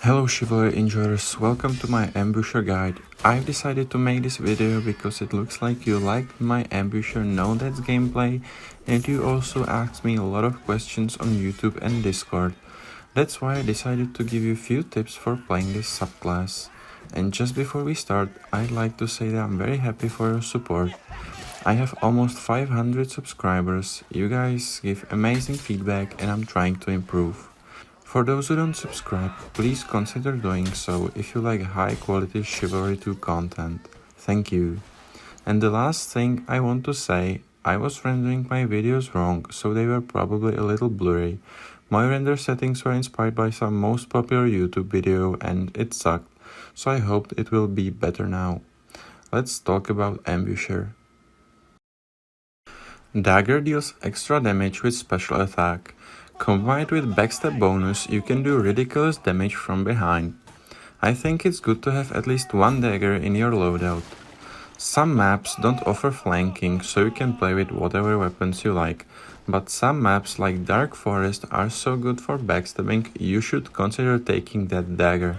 Hello Chivalry enjoyers, welcome to my ambusher guide. I've decided to make this video because it looks like you liked my ambusher no deaths gameplay and you also asked me a lot of questions on YouTube and Discord. That's why I decided to give you a few tips for playing this subclass. And just before we start, I'd like to say that I'm very happy for your support. I have almost 500 subscribers, you guys give amazing feedback and I'm trying to improve. For those who don't subscribe, please consider doing so if you like high quality Chivalry 2 content. Thank you. And the last thing I want to say, I was rendering my videos wrong, so they were probably a little blurry. My render settings were inspired by some most popular YouTube video and it sucked, so I hoped it will be better now. Let's talk about Ambusher. Dagger deals extra damage with special attack. Combined with backstab bonus, you can do ridiculous damage from behind. I think it's good to have at least one dagger in your loadout. Some maps don't offer flanking, so you can play with whatever weapons you like, but some maps like Dark Forest are so good for backstabbing you should consider taking that dagger.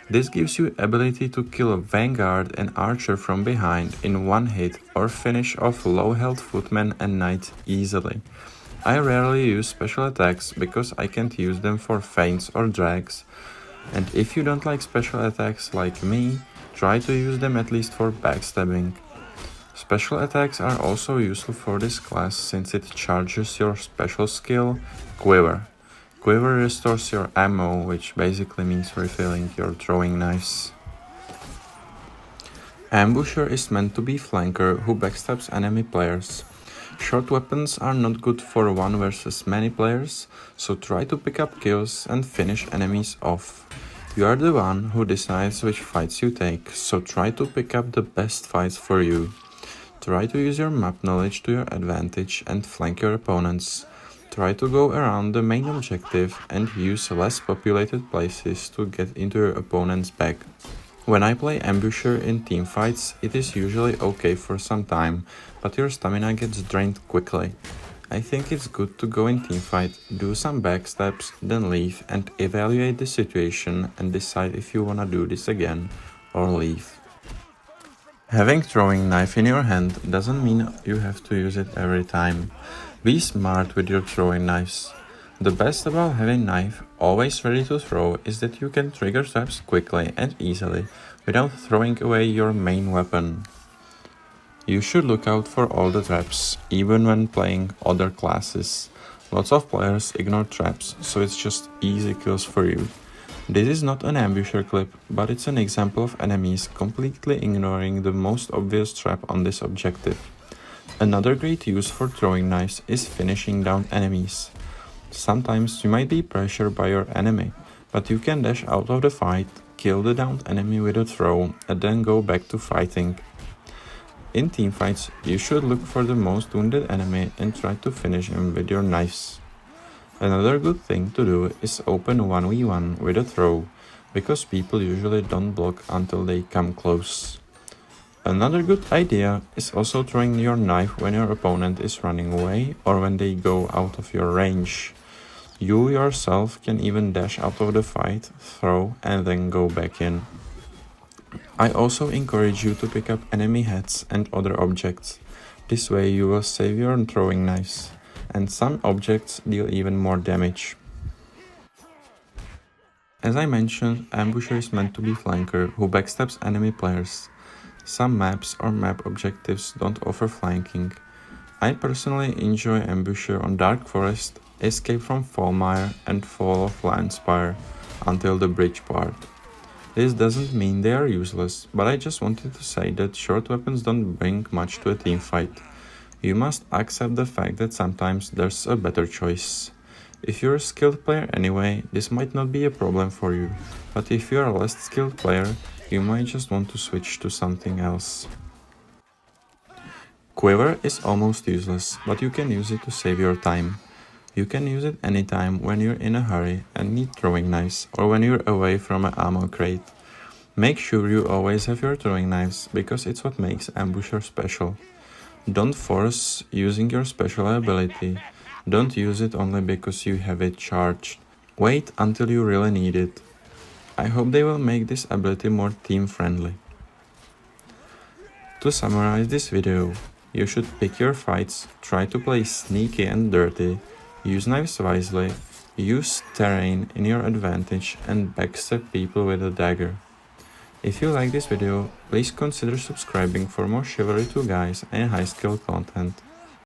This gives you ability to kill a vanguard and archer from behind in one hit or finish off low health footmen and knights easily. I rarely use special attacks because I can't use them for feints or drags. And if you don't like special attacks like me, try to use them at least for backstabbing. Special attacks are also useful for this class since it charges your special skill, Quiver. Quiver restores your ammo, which basically means refilling your throwing knives. Ambusher is meant to be flanker who backstabs enemy players. Short weapons are not good for 1 versus many players, so try to pick up kills and finish enemies off. You are the one who decides which fights you take, so try to pick up the best fights for you. Try to use your map knowledge to your advantage and flank your opponents. Try to go around the main objective and use less populated places to get into your opponent's back. When I play Ambusher in teamfights, it is usually okay for some time, but your stamina gets drained quickly. I think it's good to go in teamfight, do some backstabs, then leave and evaluate the situation and decide if you wanna do this again or leave. Having throwing knife in your hand doesn't mean you have to use it every time. Be smart with your throwing knives. The best about having knife always ready to throw is that you can trigger traps quickly and easily without throwing away your main weapon. You should look out for all the traps, even when playing other classes. Lots of players ignore traps, so it's just easy kills for you. This is not an ambusher clip, but it's an example of enemies completely ignoring the most obvious trap on this objective. Another great use for throwing knives is finishing down enemies. Sometimes you might be pressured by your enemy, but you can dash out of the fight, kill the downed enemy with a throw, and then go back to fighting. In teamfights, you should look for the most wounded enemy and try to finish him with your knives. Another good thing to do is open 1v1 with a throw, because people usually don't block until they come close. Another good idea is also throwing your knife when your opponent is running away or when they go out of your range. You yourself can even dash out of the fight, throw and then go back in. I also encourage you to pick up enemy heads and other objects. This way you will save your throwing knives, and some objects deal even more damage. As I mentioned, Ambusher is meant to be flanker who backstabs enemy players. Some maps or map objectives don't offer flanking. I personally enjoy Ambusher on Dark Forest, Escape from Fallmire and Fall of Landspire until the bridge part. This doesn't mean they are useless, but I just wanted to say that short weapons don't bring much to a teamfight. You must accept the fact that sometimes there's a better choice. If you're a skilled player anyway, this might not be a problem for you, but if you're a less skilled player, you might just want to switch to something else. Quiver is almost useless, but you can use it to save your time. You can use it anytime when you're in a hurry and need throwing knives, or when you're away from an ammo crate. Make sure you always have your throwing knives, because it's what makes Ambusher special. Don't force using your special ability. Don't use it only because you have it charged. Wait until you really need it. I hope they will make this ability more team friendly. To summarize this video, you should pick your fights, try to play sneaky and dirty, use knives wisely, use terrain in your advantage and backstab people with a dagger. If you like this video, please consider subscribing for more Chivalry 2 guys and high skill content.